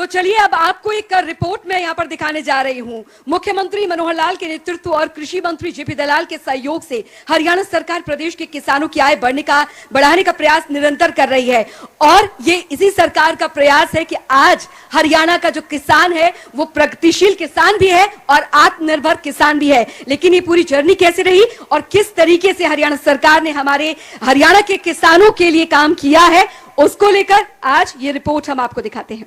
चलिए अब आपको एक रिपोर्ट मैं यहाँ पर दिखाने जा रही हूँ। मुख्यमंत्री मनोहर लाल के नेतृत्व और कृषि मंत्री जेपी दलाल के सहयोग से हरियाणा सरकार प्रदेश के किसानों की आय बढ़ाने का प्रयास निरंतर कर रही है और ये इसी सरकार का प्रयास है कि आज हरियाणा का जो किसान है वो प्रगतिशील किसान भी है और आत्मनिर्भर किसान भी है। लेकिन ये पूरी जर्नी कैसे रही और किस तरीके से हरियाणा सरकार ने हमारे हरियाणा के किसानों के लिए काम किया है, उसको लेकर आज ये रिपोर्ट हम आपको दिखाते हैं।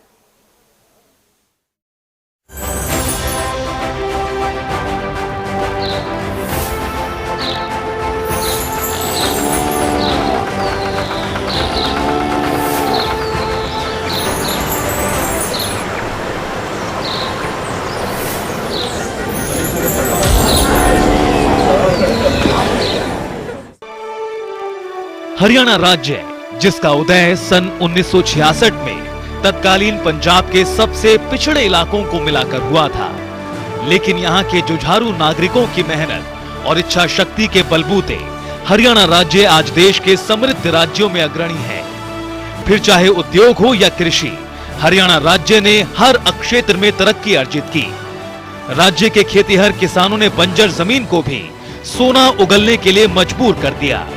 हरियाणा राज्य जिसका उदय सन 1966 में तत्कालीन पंजाब के सबसे पिछड़े इलाकों को मिलाकर हुआ था, लेकिन यहाँ के जुझारू नागरिकों की मेहनत और इच्छा शक्ति के बलबूते हरियाणा राज्य आज देश के समृद्ध राज्यों में अग्रणी है। फिर चाहे उद्योग हो या कृषि, हरियाणा राज्य ने हर क्षेत्र में तरक्की अर्जित की। राज्य के खेतीहर किसानों ने बंजर जमीन को भी सोना उगलने के लिए मजबूर कर दिया।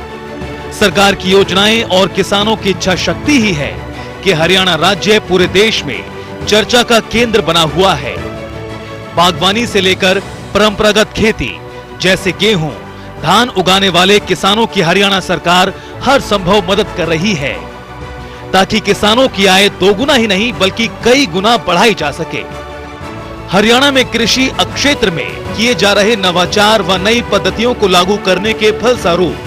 सरकार की योजनाएं और किसानों की इच्छा शक्ति ही है कि हरियाणा राज्य पूरे देश में चर्चा का केंद्र बना हुआ है। बागवानी से लेकर परंपरागत खेती जैसे गेहूं, धान उगाने वाले किसानों की हरियाणा सरकार हर संभव मदद कर रही है ताकि किसानों की आय दोगुना ही नहीं बल्कि कई गुना बढ़ाई जा सके। हरियाणा में कृषि क्षेत्र में किए जा रहे नवाचार व नई पद्धतियों को लागू करने के फलस्वरूप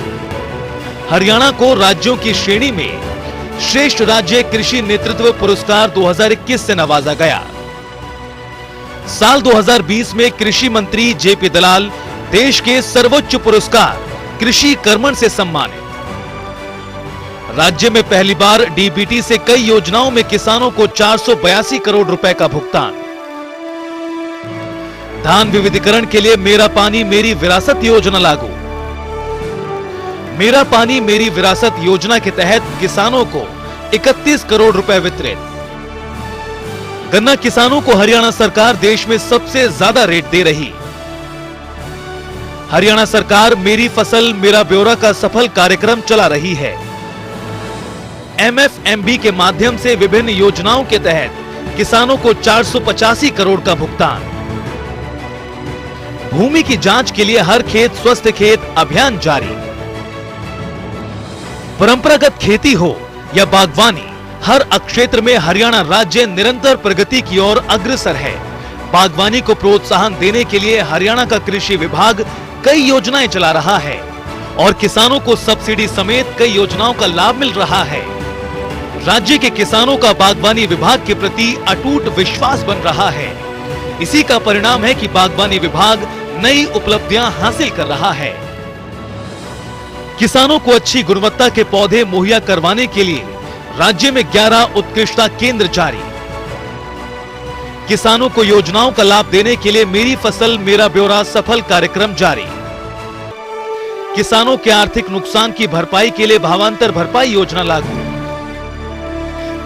हरियाणा को राज्यों की श्रेणी में श्रेष्ठ राज्य कृषि नेतृत्व पुरस्कार 2021 से नवाजा गया। साल 2020 में कृषि मंत्री जेपी दलाल देश के सर्वोच्च पुरस्कार कृषि कर्मण से सम्मानित। राज्य में पहली बार डीबीटी से कई योजनाओं में किसानों को 482 करोड़ रुपए का भुगतान। धान विविधीकरण के लिए मेरा पानी मेरी विरासत योजना लागू। मेरा पानी मेरी विरासत योजना के तहत किसानों को 31 करोड़ रुपए वितरित। गन्ना किसानों को हरियाणा सरकार देश में सबसे ज्यादा रेट दे रही। हरियाणा सरकार मेरी फसल मेरा ब्यौरा का सफल कार्यक्रम चला रही है। एमएफएमबी के माध्यम से विभिन्न योजनाओं के तहत किसानों को 485 करोड़ का भुगतान। भूमि की जांच के लिए हर खेत स्वस्थ खेत अभियान जारी। परंपरागत खेती हो या बागवानी, हर क्षेत्र में हरियाणा राज्य निरंतर प्रगति की ओर अग्रसर है। बागवानी को प्रोत्साहन देने के लिए हरियाणा का कृषि विभाग कई योजनाएं चला रहा है और किसानों को सब्सिडी समेत कई योजनाओं का लाभ मिल रहा है। राज्य के किसानों का बागवानी विभाग के प्रति अटूट विश्वास बन रहा है। इसी का परिणाम है कि बागवानी विभाग नई उपलब्धियां हासिल कर रहा है। किसानों को अच्छी गुणवत्ता के पौधे मुहैया करवाने के लिए राज्य में 11 उत्कृष्टता केंद्र जारी। किसानों को योजनाओं का लाभ देने के लिए मेरी फसल मेरा ब्यौरा सफल कार्यक्रम जारी। किसानों के आर्थिक नुकसान की भरपाई के लिए भावांतर भरपाई योजना लागू।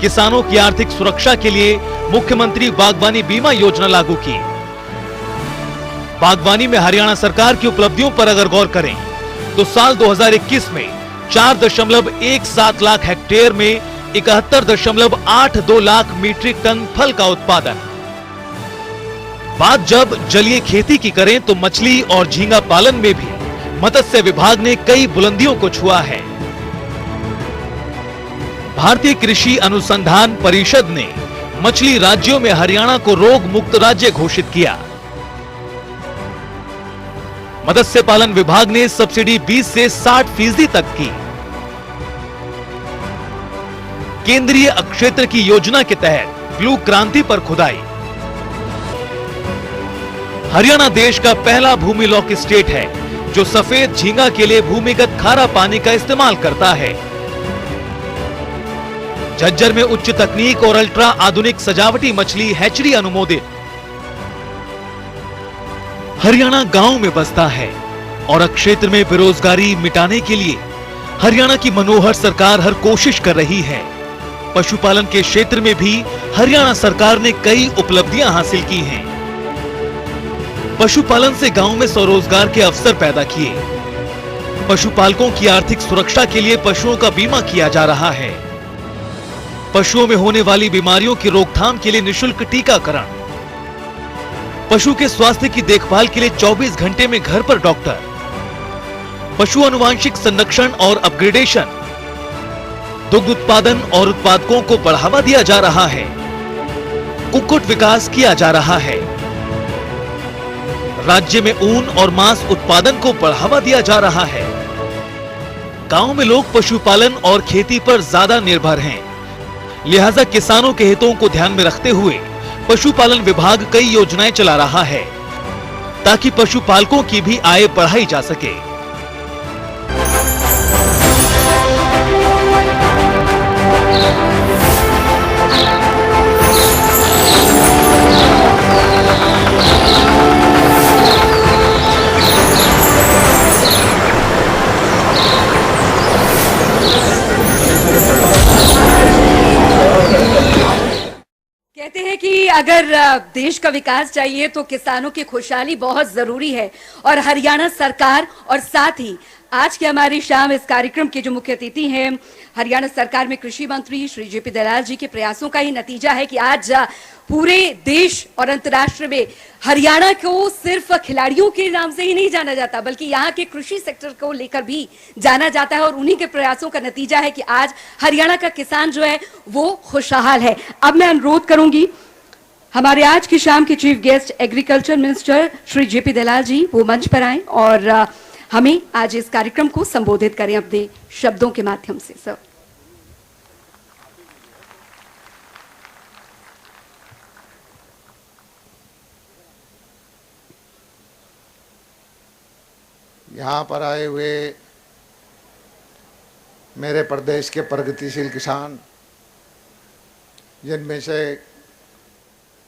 किसानों की आर्थिक सुरक्षा के लिए मुख्यमंत्री बागवानी बीमा योजना लागू की। बागवानी में हरियाणा सरकार की उपलब्धियों पर अगर गौर करें तो साल 2021 में 4.17 लाख हेक्टेयर में 71.82 लाख मीट्रिक टन फल का उत्पादन। बात जब जलीय खेती की करें तो मछली और झींगा पालन में भी मत्स्य विभाग ने कई बुलंदियों को छुआ है। भारतीय कृषि अनुसंधान परिषद ने मछली राज्यों में हरियाणा को रोग मुक्त राज्य घोषित किया। मत्स्य पालन विभाग ने सब्सिडी 20 से 60% तक की। केंद्रीय क्षेत्र की योजना के तहत ब्लू क्रांति पर खुदाई। हरियाणा देश का पहला भूमि लॉक स्टेट है जो सफेद झींगा के लिए भूमिगत खारा पानी का इस्तेमाल करता है। झज्जर में उच्च तकनीक और अल्ट्रा आधुनिक सजावटी मछली हैचरी अनुमोदित। हरियाणा गांव में बसता है और क्षेत्र में बेरोजगारी मिटाने के लिए हरियाणा की मनोहर सरकार हर कोशिश कर रही है। पशुपालन के क्षेत्र में भी हरियाणा सरकार ने कई उपलब्धियां हासिल की हैं। पशुपालन से गांव में स्वरोजगार के अवसर पैदा किए। पशुपालकों की आर्थिक सुरक्षा के लिए पशुओं का बीमा किया जा रहा है। पशुओं में होने वाली बीमारियों की रोकथाम के लिए निशुल्क टीकाकरण। पशु के स्वास्थ्य की देखभाल के लिए 24 घंटे में घर पर डॉक्टर। पशु अनुवांशिक संरक्षण और अपग्रेडेशन। दुग्ध उत्पादन और उत्पादकों को बढ़ावा दिया जा रहा है। कुक्कुट विकास किया जा रहा है। राज्य में ऊन और मांस उत्पादन को बढ़ावा दिया जा रहा है। गांव में लोग पशुपालन और खेती पर ज्यादा निर्भर हैं। लिहाजा किसानों के हितों को ध्यान में रखते हुए पशुपालन विभाग कई योजनाएं चला रहा है ताकि पशुपालकों की भी आय बढ़ाई जा सके। कहते हैं कि अगर देश का विकास चाहिए तो किसानों की खुशहाली बहुत जरूरी है और हरियाणा सरकार और साथ ही आज के हमारी शाम इस कार्यक्रम के जो मुख्य अतिथि हैं हरियाणा सरकार में कृषि मंत्री श्री जेपी दलाल जी के प्रयासों का ही नतीजा है कि आज पूरे देश और अंतर्राष्ट्र में हरियाणा को सिर्फ खिलाड़ियों के नाम से ही नहीं जाना जाता बल्कि यहाँ के कृषि सेक्टर को लेकर भी जाना जाता है और उन्हीं के प्रयासों का नतीजा है कि आज हरियाणा का किसान जो है वो खुशहाल है। अब मैं अनुरोध करूंगी हमारे आज की शाम के chief guest agriculture minister Shri JP Dalal ji वो मंच पर आए और हमें आज इस कार्यक्रम को संबोधित करें अपने शब्दों के माध्यम से। सर यहाँ पर आए हुए मेरे प्रदेश के प्रगतिशील किसान जिनमें से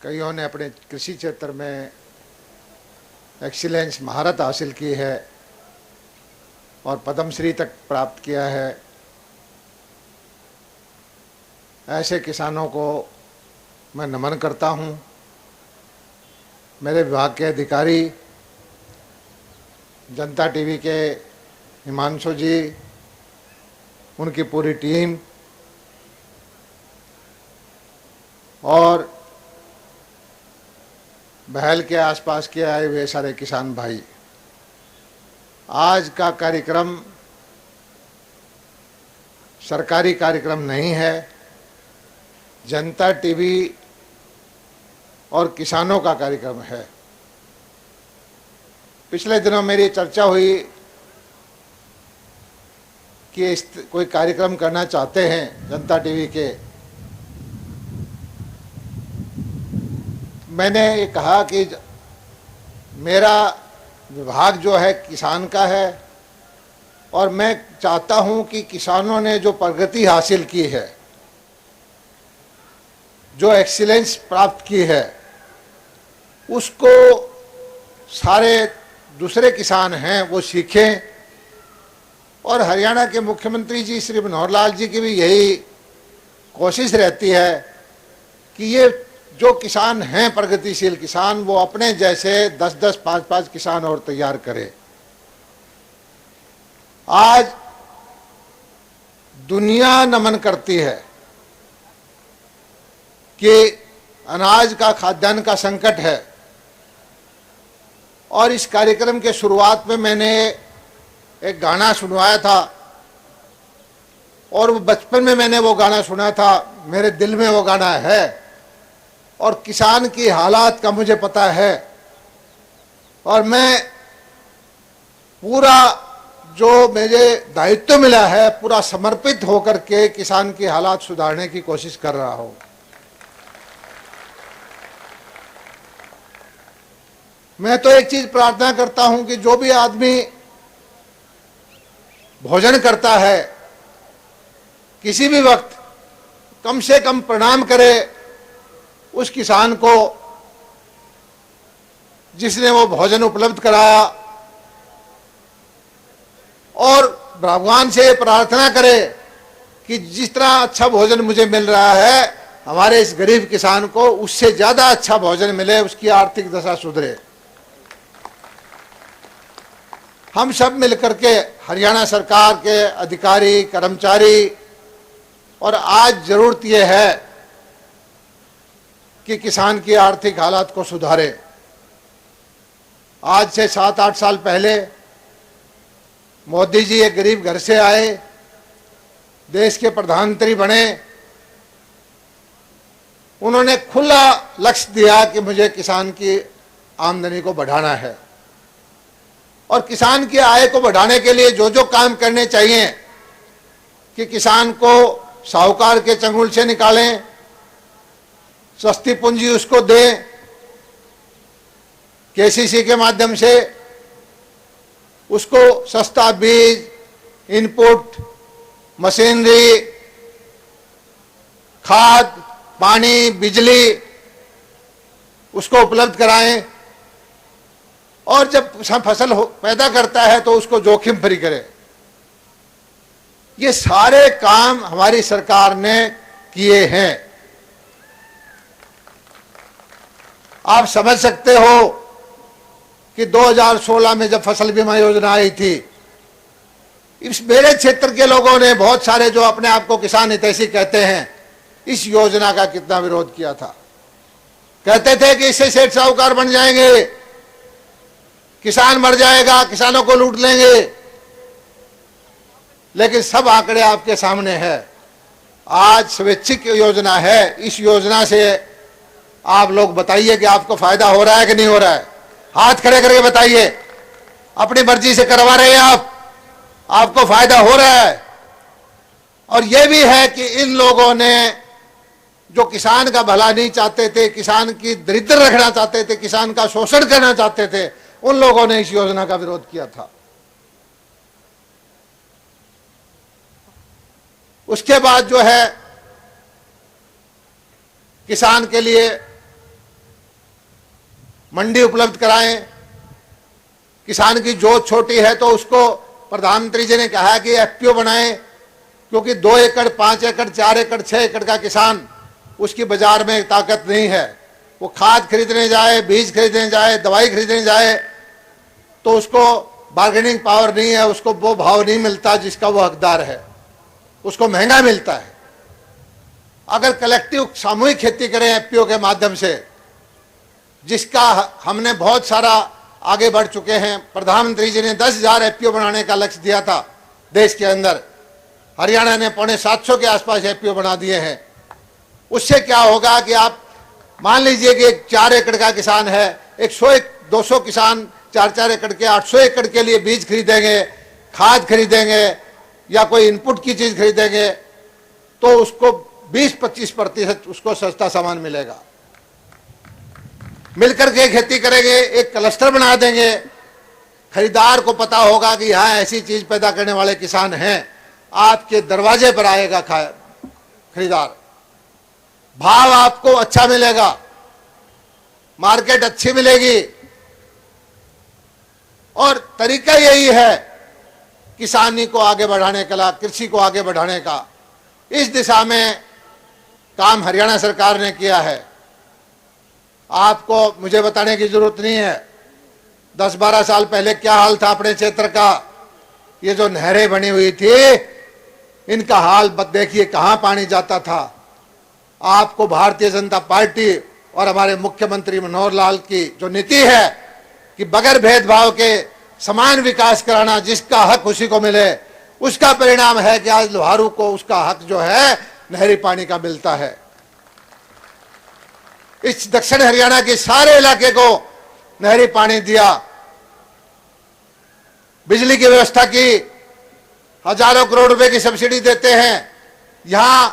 कईयों ने अपने कृषि क्षेत्र में एक्सीलेंस महारत हासिल की है और पद्मश्री तक प्राप्त किया है, ऐसे किसानों को मैं नमन करता हूँ। मेरे विभाग के अधिकारी जनता टीवी के हिमांशु जी, उनकी पूरी टीम और बहल के आसपास के आए हुए सारे किसान भाई, आज का कार्यक्रम सरकारी कार्यक्रम नहीं है, जनता टीवी और किसानों का कार्यक्रम है। पिछले दिनों मेरी चर्चा हुई कि कोई कार्यक्रम करना चाहते हैं जनता टीवी के। मैंने ये कहा कि मेरा विभाग जो है किसान का है और मैं चाहता हूं कि किसानों ने जो प्रगति हासिल की है, जो एक्सीलेंस प्राप्त की है, उसको सारे दूसरे किसान हैं वो सीखें। और हरियाणा के मुख्यमंत्री जी श्री मनोहर लाल जी की भी यही कोशिश रहती है कि ये जो किसान हैं प्रगतिशील किसान, वो अपने जैसे 10-10, 5-5 किसान और तैयार करें। आज दुनिया नमन करती है कि अनाज का खाद्यान्न का संकट है और इस कार्यक्रम के शुरुआत में मैंने एक गाना सुनवाया था और वो बचपन में मैंने वो गाना सुना था, मेरे दिल में वो गाना है और किसान की हालात का मुझे पता है और मैं पूरा जो मुझे दायित्व मिला है पूरा समर्पित होकर के किसान की हालात सुधारने की कोशिश कर रहा हूं। मैं तो एक चीज प्रार्थना करता हूं कि जो भी आदमी भोजन करता है किसी भी वक्त कम से कम प्रणाम करे उस किसान को जिसने वो भोजन उपलब्ध कराया और भगवान से प्रार्थना करे कि जिस तरह अच्छा भोजन मुझे मिल रहा है, हमारे इस गरीब किसान को उससे ज्यादा अच्छा भोजन मिले, उसकी आर्थिक दशा सुधरे। हम सब मिलकर के, हरियाणा सरकार के अधिकारी, कर्मचारी, और आज जरूरत यह है कि किसान की आर्थिक हालात को सुधारे। आज से 7-8 साल पहले मोदी जी एक गरीब घर से आए, देश के प्रधानमंत्री बने। उन्होंने खुला लक्ष्य दिया कि मुझे किसान की आमदनी को बढ़ाना है, और किसान की आय को बढ़ाने के लिए जो जो काम करने चाहिए कि किसान को साहूकार के चंगुल से निकालें, सस्ती पूंजी उसको दें, केसीसी के माध्यम से उसको सस्ता बीज, इनपुट, मशीनरी, खाद, पानी, बिजली उसको उपलब्ध कराएं, और जब फसल पैदा करता है तो उसको जोखिम फ्री करें। ये सारे काम हमारी सरकार ने किए हैं। आप समझ सकते हो कि 2016 में जब फसल बीमा योजना आई थी, इस मेरे क्षेत्र के लोगों ने, बहुत सारे जो अपने आप को किसान हितैषी कहते हैं, इस योजना का कितना विरोध किया था। कहते थे कि इससे सेठ साहूकार बन जाएंगे, किसान मर जाएगा, किसानों को लूट लेंगे। लेकिन सब आंकड़े आपके सामने है। आज स्वैच्छिक योजना है। इस योजना से आप लोग बताइए कि आपको फायदा हो रहा है कि नहीं हो रहा है। हाथ खड़े करके बताइए, अपनी मर्जी से करवा रहे हैं आप, आपको फायदा हो रहा है। और यह भी है कि इन लोगों ने जो किसान का भला नहीं चाहते थे, किसान की दरिद्र रखना चाहते थे, किसान का शोषण करना चाहते थे, उन लोगों ने इस योजना का विरोध किया था। उसके बाद जो है, किसान के लिए मंडी उपलब्ध कराएं। किसान की जोत छोटी है तो उसको प्रधानमंत्री जी ने कहा कि एफपीओ बनाएं, क्योंकि 2 एकड़, 5 एकड़, 4 एकड़, 6 एकड़ का किसान, उसकी बाजार में ताकत नहीं है। वो खाद खरीदने जाए, बीज खरीदने जाए, दवाई खरीदने जाए तो उसको बार्गेनिंग पावर नहीं है, उसको वो भाव नहीं मिलता जिसका वो हकदार है, उसको महंगा मिलता है। अगर कलेक्टिव सामूहिक खेती करें एफपीओ के माध्यम से, जिसका हमने बहुत सारा आगे बढ़ चुके हैं। प्रधानमंत्री जी ने 10,000 एफपीओ बनाने का लक्ष्य दिया था देश के अंदर, हरियाणा ने 750 के आसपास एफपीओ बना दिए हैं। उससे क्या होगा कि आप मान लीजिए कि एक 4 एकड़ का किसान है, 100-200 किसान 4-4 एकड़ के 800 एकड़ के लिए बीज खरीदेंगे, खाद खरीदेंगे या कोई इनपुट की चीज खरीदेंगे, तो उसको 20-25% उसको सस्ता सामान मिलेगा। मिलकर के खेती करेंगे, एक क्लस्टर बना देंगे, खरीदार को पता होगा कि यहाँ ऐसी चीज पैदा करने वाले किसान हैं, आपके दरवाजे पर आएगा खरीदार। भाव आपको अच्छा मिलेगा, मार्केट अच्छी मिलेगी। और तरीका यही है किसानी को आगे बढ़ाने का, कृषि को आगे बढ़ाने का। इस दिशा में काम हरियाणा सरकार ने किया है। आपको मुझे बताने की जरूरत नहीं है 10-12 साल पहले क्या हाल था अपने क्षेत्र का। ये जो नहरें बनी हुई थी, इनका हाल देखिए कहां पानी जाता था। आपको भारतीय जनता पार्टी और हमारे मुख्यमंत्री मनोहर लाल की जो नीति है कि बगैर भेदभाव के समान विकास कराना, जिसका हक उसी को मिले, उसका परिणाम है कि आज लोहारू को उसका हक जो है नहरी पानी का मिलता है। इस दक्षिण हरियाणा के सारे इलाके को नहरी पानी दिया, बिजली की व्यवस्था की, हजारों करोड़ रुपए की सब्सिडी देते हैं। यहां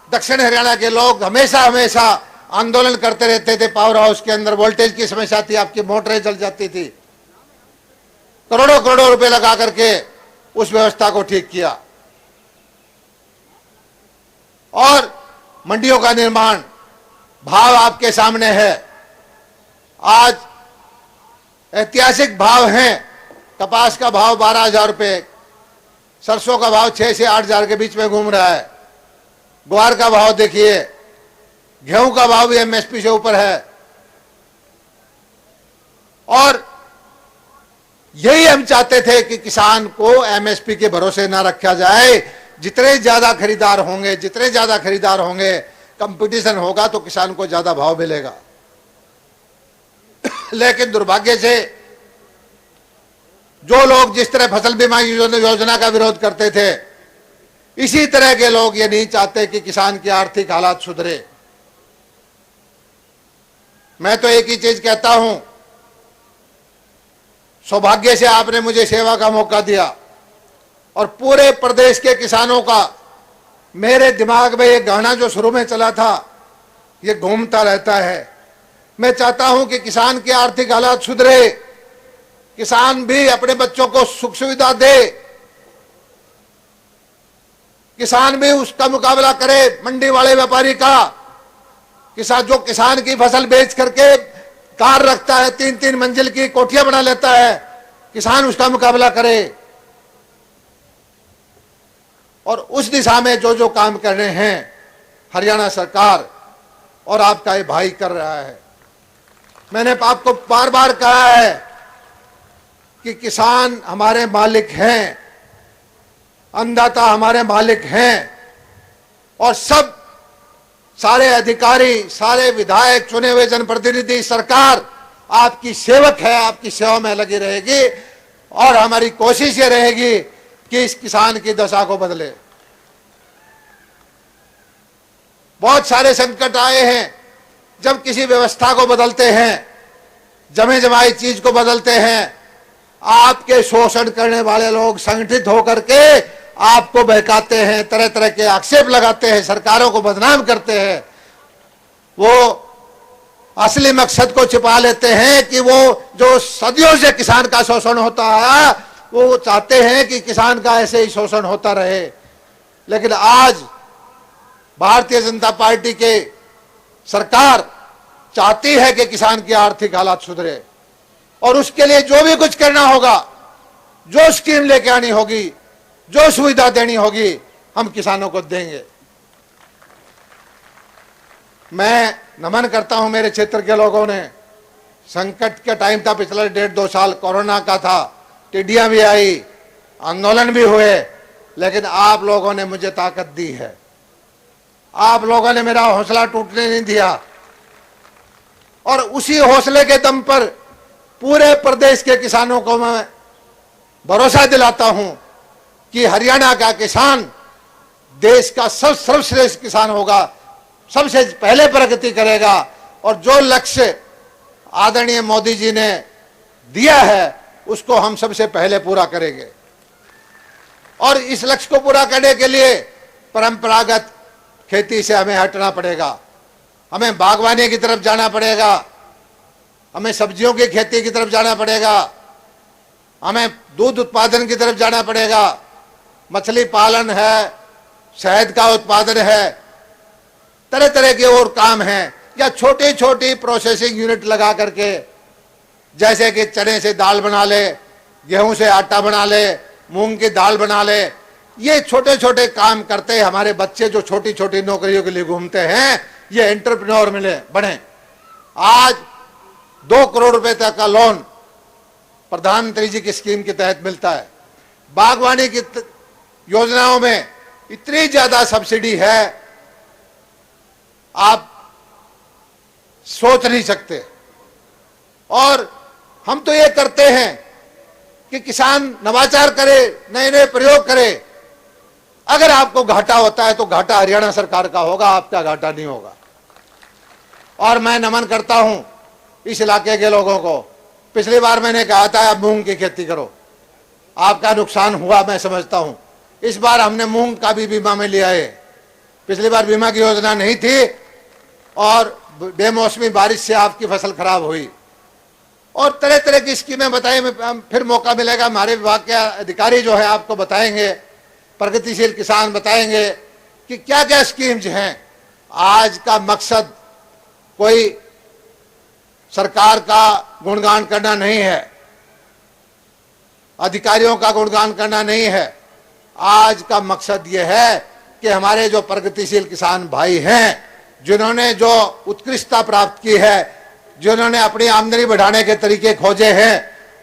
दक्षिण हरियाणा के लोग हमेशा हमेशा आंदोलन करते रहते थे। पावर हाउस के अंदर वोल्टेज की समस्या थी, आपकी मोटरें जल जाती थी। करोड़ों करोड़ों रुपए लगा करके उस व्यवस्था को ठीक किया। और मंडियों का निर्माण, भाव आपके सामने है। आज ऐतिहासिक भाव हैं। कपास का भाव 12,000 रुपए, सरसों का भाव 6 से 8,000 के बीच में घूम रहा है। ग्वार का भाव देखिए, गेहूं का भाव भी एमएसपी से ऊपर है। और यही हम चाहते थे कि किसान को एमएसपी के भरोसे ना रखा जाए। जितने ज्यादा खरीदार होंगे, कंपटीशन होगा तो किसान को ज्यादा भाव मिलेगा। लेकिन दुर्भाग्य से जो लोग जिस तरह फसल बीमा योजना का विरोध करते थे, इसी तरह के लोग ये नहीं चाहते कि किसान की आर्थिक हालात सुधरे। मैं तो एक ही चीज कहता हूं, सौभाग्य से आपने मुझे सेवा का मौका दिया और पूरे प्रदेश के किसानों का, मेरे दिमाग में ये गाना जो शुरू में चला था ये घूमता रहता है। मैं चाहता हूं कि किसान की आर्थिक हालात सुधरे, किसान भी अपने बच्चों को सुख सुविधा दे, किसान भी उसका मुकाबला करे मंडी वाले व्यापारी का। जो किसान की फसल बेच करके कार रखता है, 3-3 मंजिल की कोठियां बना लेता है, किसान उसका मुकाबला करे। और उस दिशा में जो काम करने हैं हरियाणा सरकार और आपका ये भाई कर रहा है। मैंने आपको बार बार कहा है कि किसान हमारे मालिक हैं, अन्नदाता हमारे मालिक हैं, और सारे अधिकारी, सारे विधायक, चुने हुए जनप्रतिनिधि, सरकार आपकी सेवक है, आपकी सेवा में लगी रहेगी। और हमारी कोशिश ये रहेगी कि इस किसान की दशा को बदले। बहुत सारे संकट आए हैं, जब किसी व्यवस्था को बदलते हैं, जमे जमाई चीज को बदलते हैं, आपके शोषण करने वाले लोग संगठित होकर के आपको बहकाते हैं, तरह तरह के आक्षेप लगाते हैं, सरकारों को बदनाम करते हैं। वो असली मकसद को छिपा लेते हैं कि वो जो सदियों से किसान का शोषण होता है, वो चाहते हैं कि किसान का ऐसे ही शोषण होता रहे। लेकिन आज भारतीय जनता पार्टी के सरकार चाहती है कि किसान की आर्थिक हालात सुधरे, और उसके लिए जो भी कुछ करना होगा, जो स्कीम लेके आनी होगी, जो सुविधा देनी होगी, हम किसानों को देंगे। मैं नमन करता हूं मेरे क्षेत्र के लोगों ने। संकट का टाइम था, पिछले 1.5-2 साल कोरोना का था, टिड्डियां भी आई, आंदोलन भी हुए, लेकिन आप लोगों ने मुझे ताकत दी है। आप लोगों ने मेरा हौसला टूटने नहीं दिया, और उसी हौसले के दम पर पूरे प्रदेश के किसानों को मैं भरोसा दिलाता हूं कि हरियाणा का किसान देश का सर्वश्रेष्ठ किसान होगा, सबसे पहले प्रगति करेगा, और जो लक्ष्य आदरणीय मोदी जी ने दिया है उसको हम सबसे पहले पूरा करेंगे। और इस लक्ष्य को पूरा करने के लिए परंपरागत खेती से हमें हटना पड़ेगा, हमें बागवानी की तरफ जाना पड़ेगा, हमें सब्जियों की खेती की तरफ जाना पड़ेगा, हमें दूध उत्पादन की तरफ जाना पड़ेगा, मछली पालन है, शहद का उत्पादन है, तरह तरह के और काम हैं, या छोटी छोटी प्रोसेसिंग यूनिट लगा करके, जैसे कि चने से दाल बना ले, गेहूं से आटा बना ले, मूंग की दाल बना ले। ये छोटे छोटे काम करते हमारे बच्चे जो छोटी छोटी नौकरियों के लिए घूमते हैं, ये एंटरप्रेन्योर बने। आज 2 करोड़ रुपए तक का लोन प्रधानमंत्री जी की स्कीम के तहत मिलता है। बागवानी की योजनाओं में इतनी ज्यादा सब्सिडी है, आप सोच नहीं सकते। और हम तो ये करते हैं कि किसान नवाचार करे, नए नए प्रयोग करे। अगर आपको घाटा होता है तो घाटा हरियाणा सरकार का होगा, आपका घाटा नहीं होगा। और मैं नमन करता हूं इस इलाके के लोगों को। पिछली बार मैंने कहा था आप मूंग की खेती करो, आपका नुकसान हुआ, मैं समझता हूं। इस बार हमने मूंग का भी बीमा में लिया है। पिछली बार बीमा की योजना नहीं थी और बेमौसमी बारिश से आपकी फसल खराब हुई, और तरह तरह की स्कीमें बताई। फिर मौका मिलेगा, हमारे विभाग के अधिकारी जो है आपको बताएंगे, प्रगतिशील किसान बताएंगे कि क्या क्या स्कीम्स हैं। आज का मकसद कोई सरकार का गुणगान करना नहीं है, अधिकारियों का गुणगान करना नहीं है। आज का मकसद यह है कि हमारे जो प्रगतिशील किसान भाई हैं, जिन्होंने जो उत्कृष्टता प्राप्त की है, जिन्होंने अपनी आमदनी बढ़ाने के तरीके खोजे हैं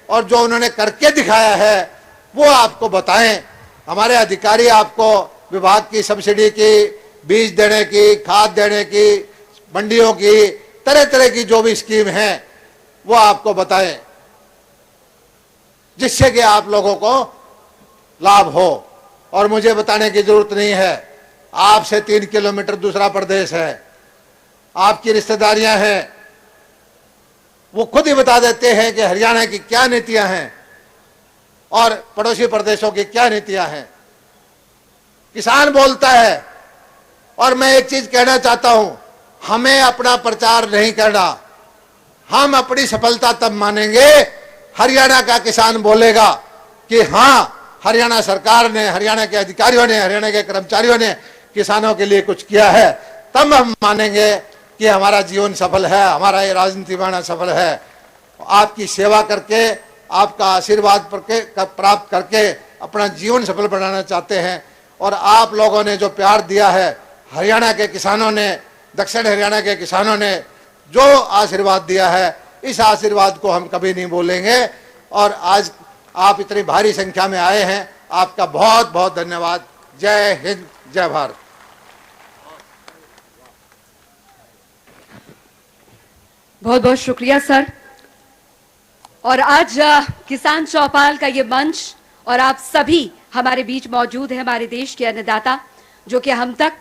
और जो उन्होंने करके दिखाया है, वो आपको बताएं। हमारे अधिकारी आपको विभाग की सब्सिडी की, बीज देने की, खाद देने की, मंडियों की, तरह तरह की जो भी स्कीम है वो आपको बताएं, जिससे कि आप लोगों को लाभ हो। और मुझे बताने की जरूरत नहीं है, आपसे 3 किलोमीटर दूसरा प्रदेश है, आपकी रिश्तेदारियां हैं, वो खुद ही बता देते हैं कि हरियाणा की क्या नीतियां हैं और पड़ोसी प्रदेशों की क्या नीतियां हैं। किसान बोलता है। और मैं एक चीज कहना चाहता हूं, हमें अपना प्रचार नहीं करना, हम अपनी सफलता तब मानेंगे हरियाणा का किसान बोलेगा कि हाँ, हरियाणा सरकार ने, हरियाणा के अधिकारियों ने, हरियाणा के कर्मचारियों ने किसानों के लिए कुछ किया है। तब हम मानेंगे कि हमारा जीवन सफल है, हमारा ये राजनीति बनना सफल है। आपकी सेवा करके, आपका आशीर्वाद प्राप्त करके अपना जीवन सफल बनाना चाहते हैं। और आप लोगों ने जो प्यार दिया है, हरियाणा के किसानों ने, दक्षिण हरियाणा के किसानों ने जो आशीर्वाद दिया है, इस आशीर्वाद को हम कभी नहीं भूलेंगे। और आज आप इतनी भारी संख्या में आए हैं, आपका बहुत बहुत धन्यवाद। जय हिंद, जय भारत। बहुत बहुत शुक्रिया सर। और आज किसान चौपाल का ये मंच और आप सभी हमारे बीच मौजूद है, हमारे देश के अन्नदाता, जो कि हम तक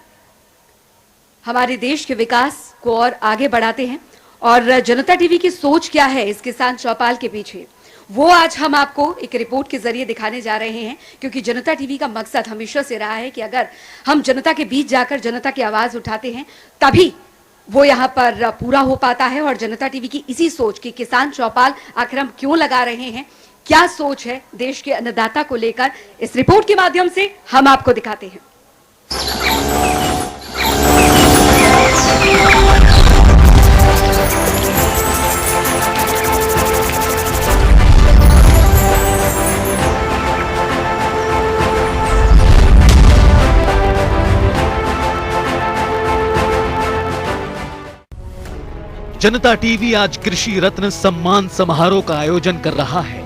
हमारे देश के विकास को और आगे बढ़ाते हैं। और जनता टीवी की सोच क्या है इस किसान चौपाल के पीछे, वो आज हम आपको एक रिपोर्ट के जरिए दिखाने जा रहे हैं। क्योंकि जनता टीवी का मकसद हमेशा से रहा है कि अगर हम जनता के बीच जाकर जनता की आवाज उठाते हैं, तभी वो यहाँ पर पूरा हो पाता है। और जनता टीवी की इसी सोच की किसान चौपाल आखिर हम क्यों लगा रहे हैं, क्या सोच है देश के अन्नदाता को लेकर, इस रिपोर्ट के माध्यम से हम आपको दिखाते हैं। जनता टीवी आज कृषि रत्न सम्मान समारोह का आयोजन कर रहा है।